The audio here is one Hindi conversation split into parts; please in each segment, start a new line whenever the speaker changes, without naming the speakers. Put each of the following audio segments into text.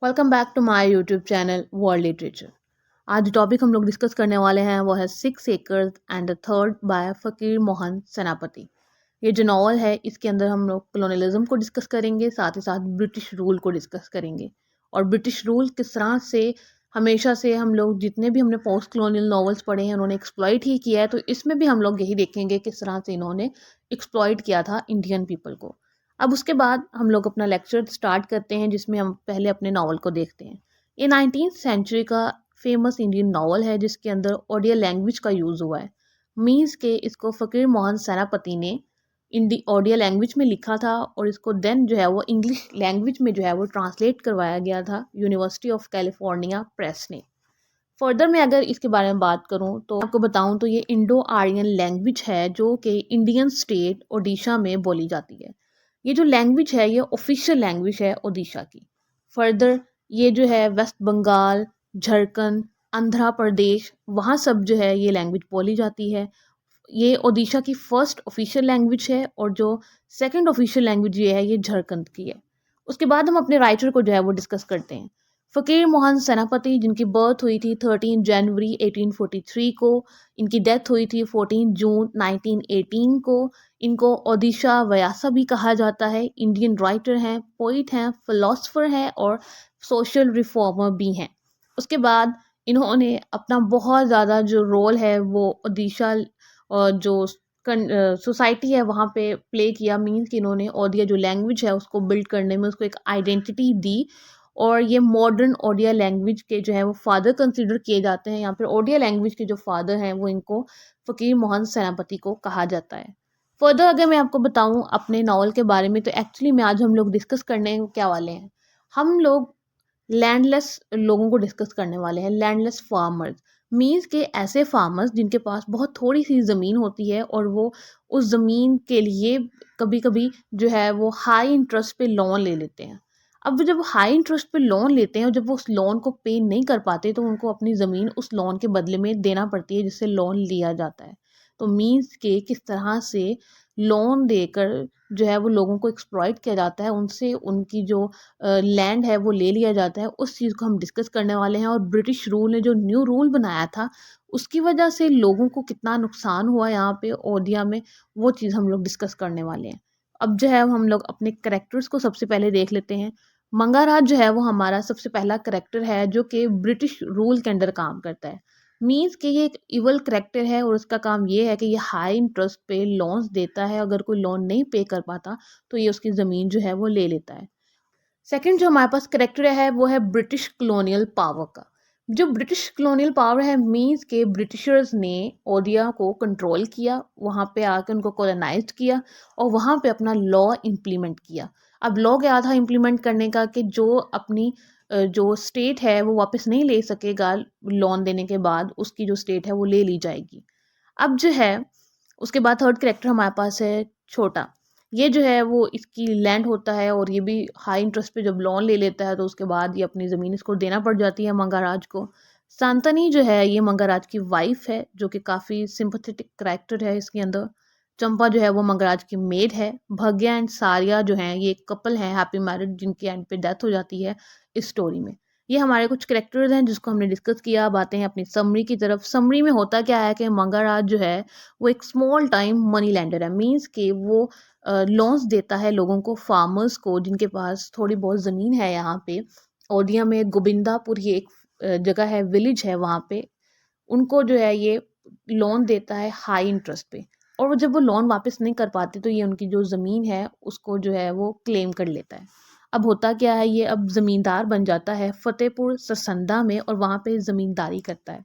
Welcome back to my YouTube channel world literature. आज जो टॉपिक हम लोग डिस्कस करने वाले हैं वो है six acres and the third by Fakir Mohan सेनापति। ये जो नॉवल है इसके अंदर हम लोग कॉलोनियलिज्म को डिस्कस करेंगे, साथ ही साथ ब्रिटिश रूल को डिस्कस करेंगे और ब्रिटिश रूल किस तरह से हमेशा से हम लोग जितने भी हमने पोस्ट कॉलोनियल नॉवेल्स पढ़े हैं उन्होंने एक्सप्लॉइट ही किया है, तो इसमें भी हम लोग यही देखेंगे किस तरह से इन्होंने एक्सप्लॉइट किया था इंडियन पीपल को। अब उसके बाद हम लोग अपना लेक्चर स्टार्ट करते हैं जिसमें हम पहले अपने नावल को देखते हैं। ये 19th सेंचुरी का फेमस इंडियन नावल है जिसके अंदर ओडिया लैंग्वेज का यूज़ हुआ है। मीन्स के इसको फ़कीर मोहन सेनापति ने इंडी ओडिया लैंग्वेज में लिखा था और इसको देन जो है वो इंग्लिश लैंग्वेज में जो है वो ट्रांसलेट करवाया गया था यूनिवर्सिटी ऑफ कैलिफोर्निया प्रेस ने। फर्दर मैं अगर इसके बारे में बात करूं तो आपको बताऊं तो ये इंडो आर्यन लैंग्वेज है जो कि इंडियन स्टेट ओडिशा में बोली जाती है। ये जो लैंग्वेज है ये ऑफिशियल लैंग्वेज है ओडिशा की। फर्दर ये जो है वेस्ट बंगाल, झारखंड, आंध्र प्रदेश वहाँ सब जो है ये लैंग्वेज बोली जाती है। ये ओडिशा की फर्स्ट ऑफिशियल लैंग्वेज है और जो सेकंड ऑफिशियल लैंग्वेज ये है ये झारखंड की है। उसके बाद हम अपने राइटर को जो है वो डिस्कस करते हैं। फ़कीर मोहन सेनापति जिनकी बर्थ हुई थी 13 जनवरी 1843 को, इनकी डेथ हुई थी 14 जून 1918 को। इनको ओडिशा व्यासा भी कहा जाता है। इंडियन राइटर हैं, पोइट हैं, फिलोसफर हैं और सोशल रिफॉर्मर भी हैं। उसके बाद इन्होंने अपना बहुत ज़्यादा जो रोल है वो ओडिशा जो सोसाइटी है वहाँ पे प्ले किया। मीन्स कि इन्होंने ओडिया जो लैंग्वेज है उसको बिल्ड करने में उसको एक आइडेंटिटी दी और ये मॉडर्न ओडिया लैंग्वेज के जो है वो फादर कंसीडर किए जाते हैं। यहाँ पर ओडिया लैंग्वेज के जो फादर हैं वो इनको फ़कीर मोहन सेनापति को कहा जाता है। फर्दर अगर मैं आपको बताऊं अपने नावल के बारे में तो एक्चुअली में आज हम लोग डिस्कस करने क्या वाले हैं। हम लोग लैंडलेस लोगों को डिस्कस करने वाले हैं, लैंडलेस फार्मर्स। मीन्स के ऐसे फार्मर्स जिनके पास बहुत थोड़ी सी ज़मीन होती है और वो उस ज़मीन के लिए कभी कभी जो है वो हाई इंटरेस्ट पे लोन ले लेते हैं। अब वो जब हाई इंटरेस्ट पे लोन लेते हैं और जब वो उस लोन को पे नहीं कर पाते तो उनको अपनी ज़मीन उस लोन के बदले में देना पड़ती है जिससे लोन लिया जाता है। तो मीन्स के किस तरह से लोन देकर जो है वो लोगों को एक्सप्लॉइट किया जाता है, उनसे उनकी जो लैंड है वो ले लिया जाता है। उस चीज़ को हम डिस्कस करने वाले हैं और ब्रिटिश रूल ने जो न्यू रूल बनाया था उसकी वजह से लोगों को कितना नुकसान हुआ यहाँ पे ओडिया में, वो चीज़ हम लोग डिस्कस करने वाले हैं। अब जो है हम लोग अपने करेक्टर्स को सबसे पहले देख लेते हैं। मंगाराज जो है वो हमारा सबसे पहला करेक्टर है जो कि ब्रिटिश रूल के अंडर काम करता है। मीन्स कि ये एक इवल करेक्टर है और उसका काम ये है कि ये हाई इंटरेस्ट पे लोन्स देता है। अगर कोई लोन नहीं पे कर पाता तो ये उसकी ज़मीन जो है वो ले लेता है। सेकंड जो हमारे पास करेक्टर है वो है ब्रिटिश कॉलोनियल पावर का। जो ब्रिटिश कॉलोनियल पावर है मीन्स के ब्रिटिशर्स ने ओडिया को कंट्रोल किया, वहाँ पे आके उनको कॉलोनाइज्ड किया और वहाँ पे अपना लॉ इम्प्लीमेंट किया। अब लॉ क्या था इम्प्लीमेंट करने का कि जो अपनी जो स्टेट है वो वापस नहीं ले सकेगा लोन देने के बाद, उसकी जो स्टेट है वो ले ली जाएगी। अब जो है उसके बाद थर्ड कैरेक्टर हमारे पास है छोटा। ये जो है वो इसकी लैंड होता है और ये भी हाई इंटरेस्ट पे जब लोन ले लेता है तो उसके बाद ये अपनी ज़मीन इसको देना पड़ जाती है मंगाराज को। सांतनी जो है ये मंगाराज की वाइफ है जो कि काफ़ी सिंपथेटिक कैरेक्टर है इसके अंदर। चंपा जो है वो मंगराज की मेड है। भग्या एंड सारिया जो हैं ये एक कपल है हैप्पी मैरिड जिनकी एंड पे डेथ हो जाती है इस स्टोरी में। ये हमारे कुछ कैरेक्टर्स हैं जिसको हमने डिस्कस किया। अब आते हैं अपनी समरी की तरफ। समरी में होता क्या है कि मंगराज जो है वो एक स्मॉल टाइम मनी लेंडर है। मीन्स के वो लोन्स देता है लोगों को, फार्मर्स को जिनके पास थोड़ी बहुत ज़मीन है। यहाँ पे ओडिया में गोविंदापुर ये एक जगह है, विलेज है, वहाँ पे उनको जो है ये लोन देता है हाई इंटरेस्ट पे। और वो जब वो लोन वापस नहीं कर पाते तो ये उनकी जो ज़मीन है उसको जो है वो क्लेम कर लेता है। अब होता क्या है, ये अब ज़मींदार बन जाता है फतेहपुर सरसंदा में और वहाँ पे ज़मींदारी करता है।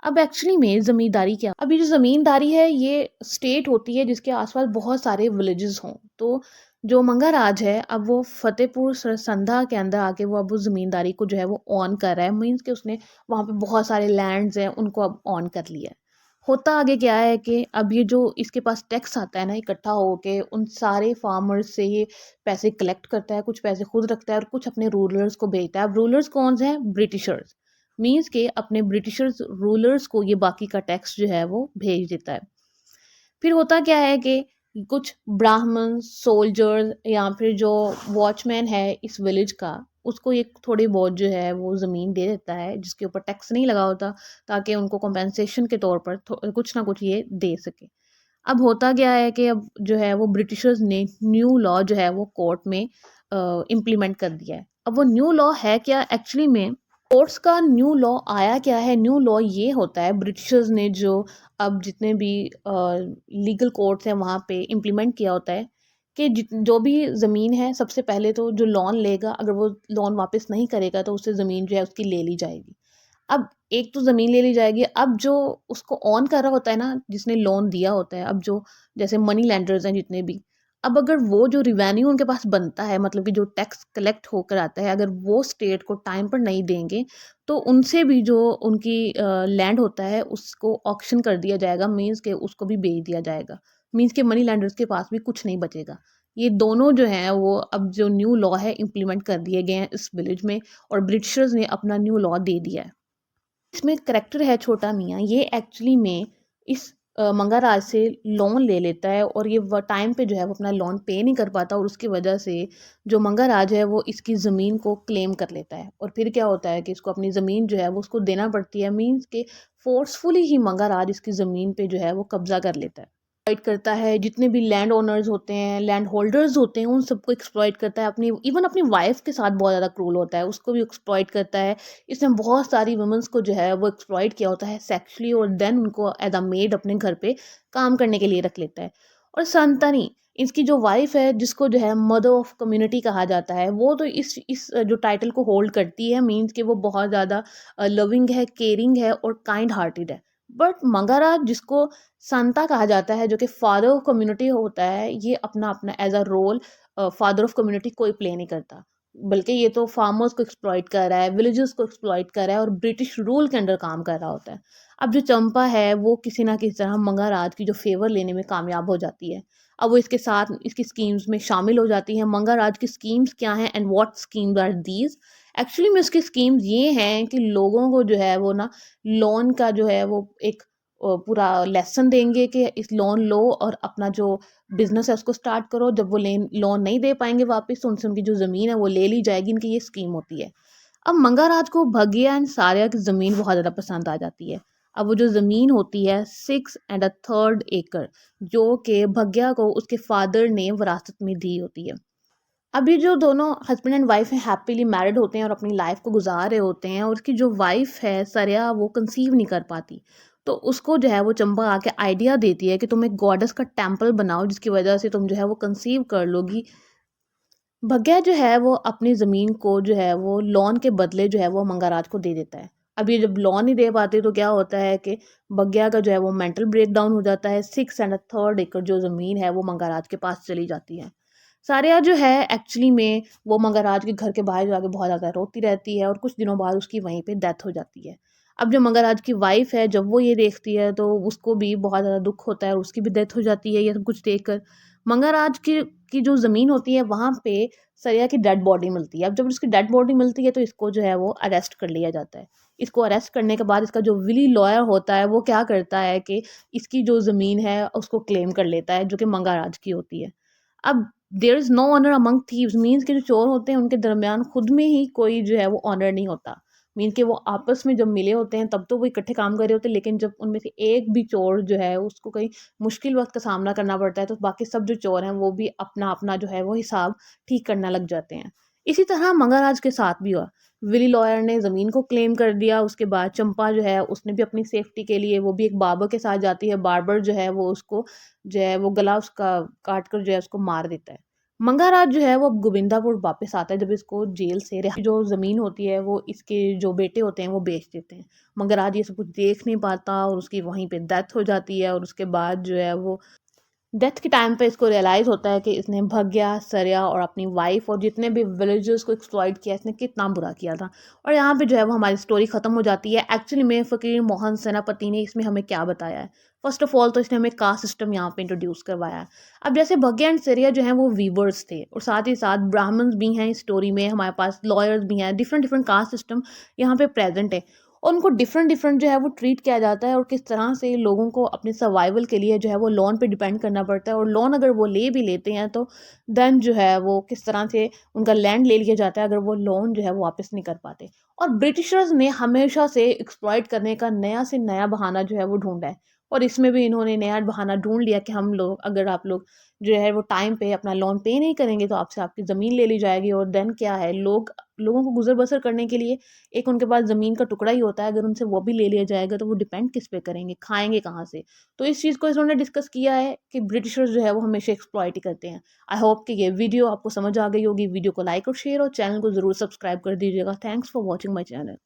अब एक्चुअली में ज़मींदारी क्या, अब ये जो ज़मींदारी है ये स्टेट होती है जिसके आसपास बहुत सारे विलेजेस हों। तो जो मंगाराज है अब वो फतेहपुर सरसंदा के अंदर आके वो अब उस ज़मींदारी को जो है वो ऑन कर रहा है। मीन्स कि उसने वहाँ पे बहुत सारे लैंड्स हैं उनको अब ऑन कर लिया है। होता आगे क्या है कि अब ये जो इसके पास टैक्स आता है ना इकट्ठा होके उन सारे फार्मर्स से ये पैसे कलेक्ट करता है, कुछ पैसे खुद रखता है और कुछ अपने रूलर्स को भेजता है। अब रूलर्स कौन से हैं? ब्रिटिशर्स। मीन्स के अपने ब्रिटिशर्स रूलर्स को ये बाकी का टैक्स जो है वो भेज देता है। फिर होता क्या है कि कुछ ब्राह्मण सोल्जर्स या फिर जो वॉचमैन है इस विलेज का, उसको एक थोड़ी बहुत जो है वो ज़मीन दे देता है जिसके ऊपर टैक्स नहीं लगा होता, ताकि उनको कॉम्पेंसेशन के तौर पर कुछ ना कुछ ये दे सके। अब होता क्या है कि अब जो है वो ब्रिटिशर्स ने न्यू लॉ जो है वो कोर्ट में इम्प्लीमेंट कर दिया है। अब वो न्यू लॉ है क्या एक्चुअली में, कोर्ट्स का न्यू लॉ आया क्या है, न्यू लॉ ये होता है ब्रिटिशर्स ने जो अब जितने भी लीगल कोर्ट्स हैं वहाँ पे इम्प्लीमेंट किया होता है कि जो भी ज़मीन है, सबसे पहले तो जो लोन लेगा अगर वो लोन वापस नहीं करेगा तो उससे ज़मीन जो है उसकी ले ली जाएगी। अब एक तो ज़मीन ले ली जाएगी, अब जो उसको ऑन कर रहा होता है ना, जिसने लोन दिया होता है, अब जो जैसे मनी लेंडर्स हैं जितने भी, अब अगर वो जो रिवेन्यू उनके पास बनता है, मतलब कि जो टैक्स कलेक्ट होकर आता है, अगर वो स्टेट को टाइम पर नहीं देंगे, तो उनसे भी जो उनकी लैंड होता है उसको ऑक्शन कर दिया जाएगा, मीन्स के उसको भी बेच दिया जाएगा। मीन्स के मनी लेंडर्स के पास भी कुछ नहीं बचेगा। ये दोनों जो हैं वो अब जो न्यू लॉ है इम्प्लीमेंट कर दिए गए हैं इस विलेज में, और ब्रिटिशर्स ने अपना न्यू लॉ दे दिया है। इसमें करैक्टर है छोटा मियाँ, ये एक्चुअली में इस मंगाराज से लोन ले लेता है, और ये टाइम पे जो है वो अपना लोन पे नहीं कर पाता, और उसकी वजह से जो मंगाराज है वो इसकी ज़मीन को क्लेम कर लेता है। और फिर क्या होता है कि इसको अपनी ज़मीन जो है वो उसको देना पड़ती है, मीन्स के फोर्सफुली ही मंगाराज इसकी ज़मीन पे जो है वो कब्जा कर लेता है, एक्सप्लॉइट करता है। जितने भी लैंड ओनर्स होते हैं, लैंड होल्डर्स होते हैं, उन सबको एक्सप्लॉइट करता है। अपनी इवन अपनी वाइफ के साथ बहुत ज़्यादा क्रूल होता है, उसको भी एक्सप्लॉइट करता है। इसने बहुत सारी वुमेंस को जो है वो एक्सप्लॉइट किया होता है सेक्सुअली, और देन उनको एज अ मेड अपने घर पे काम करने के लिए रख लेता है। और संतनी इसकी जो वाइफ है, जिसको जो है मदर ऑफ कम्युनिटी कहा जाता है, वो तो इस जो टाइटल को होल्ड करती है, मीन्स कि वो बहुत ज़्यादा लविंग है, केयरिंग है और काइंड हार्टेड है। बट मंगाराज जिसको संता कहा जाता है, जो कि फादर ऑफ कम्युनिटी होता है, ये अपना अपना as a role father of community कोई प्ले नहीं करता, बल्कि ये तो फार्मर्स को एक्सप्लॉइट कर रहा है, विलेजर्स को एक्सप्लॉइट कर रहा है, और ब्रिटिश रूल के अंडर काम कर रहा होता है। अब जो चंपा है वो किसी ना किसी तरह मंगाराज की जो फेवर लेने में कामयाब हो जाती है। अब वो इसके साथ इसकी स्कीम्स में शामिल हो जाती है। मंगाराज की स्कीम्स क्या हैं and what schemes are these, actually में उसकी स्कीम्स ये हैं कि लोगों को जो है वो ना लोन का जो है वो एक पूरा लेसन देंगे कि इस लोन लो और अपना जो बिजनेस है उसको स्टार्ट करो। जब वो लोन नहीं दे पाएंगे वापस, तो उनसे उनकी जो ज़मीन है वो ले ली जाएगी। इनकी ये स्कीम होती है। अब मंगाराज को भगिया एंड सारिया की ज़मीन बहुत ज़्यादा पसंद आ जाती है। अब वो जो ज़मीन होती है 6 1/3 एकड़, जो कि भग्या को उसके फादर ने विरासत में दी होती है। अभी जो दोनों हस्बैंड एंड वाइफ हैं हैप्पीली मैरिड होते हैं और अपनी लाइफ को गुजार रहे होते हैं, और उसकी जो वाइफ है सरिया वो कंसीव नहीं कर पाती, तो उसको जो है वो चंपा आके आइडिया देती है कि तुम एक गॉडेस का टेम्पल बनाओ, जिसकी वजह से तुम जो है वो कंसीव कर लोगी। भग्या जो है वो अपनी ज़मीन को जो है वो लोन के बदले जो है वो मंगाराज को दे देता है। अब ये जब लोन नहीं दे पाते तो क्या होता है कि भग्या का जो है वो मेंटल ब्रेक डाउन हो जाता है। 6 1/3 एकड़ जो ज़मीन है वो मंगाराज के पास चली जाती है। सारिया जो है एक्चुअली में वो मंगराज के घर के बाहर जाके बहुत ज़्यादा रोती रहती है, और कुछ दिनों बाद उसकी वहीं पे डेथ हो जाती है। अब जो मंगराज की वाइफ है, जब वो ये देखती है तो उसको भी बहुत ज़्यादा दुख होता है, और उसकी भी डेथ हो जाती है ये सब कुछ देखकर। मंगराज की जो ज़मीन होती है वहाँ पे सरिया की डेड बॉडी मिलती है। अब जब उसकी डेड बॉडी मिलती है तो इसको जो है वो अरेस्ट कर लिया जाता है। इसको अरेस्ट करने के बाद इसका जो विली लॉयर होता है वो क्या करता है कि इसकी जो ज़मीन है उसको क्लेम कर लेता है, जो कि मंगराज की होती है। अब there is no honour among thieves, means के जो चोर होते हैं उनके दरमियान खुद में ही कोई जो है वो ऑनर नहीं होता। मीन के वो आपस में जब मिले होते हैं तब तो वो इकट्ठे काम कर रहे होते हैं, लेकिन जब उनमें से एक भी चोर जो है उसको कहीं मुश्किल वक्त का सामना करना पड़ता है, तो बाकी सब जो चोर हैं वो भी अपना अपना जो है वो हिसाब ठीक करना लग जाते हैं। इसी तरह मंगराज के साथ भी हुआ। विली लॉयर ने ज़मीन को क्लेम कर दिया। उसके बाद चंपा जो है उसने भी अपनी सेफ्टी के लिए वो भी एक बार्बर के साथ जाती है। बार्बर जो है वो उसको जो है वो गला उसका काट कर जो है उसको मार देता है। मंगाराज जो है वो अब गोविंदापुर वापस आता है, जब इसको जेल से जो ज़मीन होती है वो इसके जो बेटे होते हैं वो बेच देते हैं। मंगराज ये सब कुछ देख नहीं पाता, और उसकी वहीं पे डेथ हो जाती है। और उसके बाद जो है वो डेथ के टाइम पे इसको रियलाइज़ होता है कि इसने भग्या, सरिया और अपनी वाइफ और जितने भी विलेजर्स को एक्सप्लॉइट किया, इसने कितना बुरा किया था। और यहाँ पे जो है वो हमारी स्टोरी ख़त्म हो जाती है। एक्चुअली में फ़कीर मोहन सेनापति ने इसमें हमें क्या बताया है? फर्स्ट ऑफ ऑल तो इसने हमें कास्ट सिस्टम यहाँ पे इंट्रोड्यूस करवाया है। अब जैसे भग्या एंड सरिया जो हैं वो वीवर्स थे, और साथ ही साथ ब्राह्मण्स भी हैं इस स्टोरी में, हमारे पास लॉयर्स भी हैं, डिफरेंट डिफरेंट कास्ट सिस्टम यहाँ पे प्रेजेंट है। और उनको डिफरेंट डिफरेंट जो है वो ट्रीट किया जाता है और किस तरह से लोगों को अपने सर्वाइवल के लिए जो है वो लोन पे डिपेंड करना पड़ता है, और लोन अगर वो ले भी लेते हैं तो देन जो है वो किस तरह से उनका लैंड ले लिया जाता है अगर वो लोन जो है वो वापस नहीं कर पाते। और ब्रिटिशर्स ने हमेशा से एक्सप्लॉइट करने का नया से नया बहाना जो है वो ढूंढा है, और इसमें भी इन्होंने नया बहाना ढूंढ लिया कि हम लोग, अगर आप लोग जो है वो टाइम पे अपना लोन पे नहीं करेंगे तो आपसे आपकी ज़मीन ले ली जाएगी। और देन क्या है, लोगों को गुजर बसर करने के लिए एक उनके पास ज़मीन का टुकड़ा ही होता है, अगर उनसे वो भी ले लिया जाएगा तो वो डिपेंड किस पे करेंगे, खाएँगे कहाँ से? तो इस चीज़ को इन्होंने डिस्कस किया है कि ब्रिटिशर्स जो है वो हमेशा एक्सप्लॉइट ही करते हैं। आई होप कि ये वीडियो आपको समझ आ गई होगी। वीडियो को लाइक और शेयर और चैनल को ज़रूर सब्सक्राइब कर दीजिएगा। Thanks for watching my channel.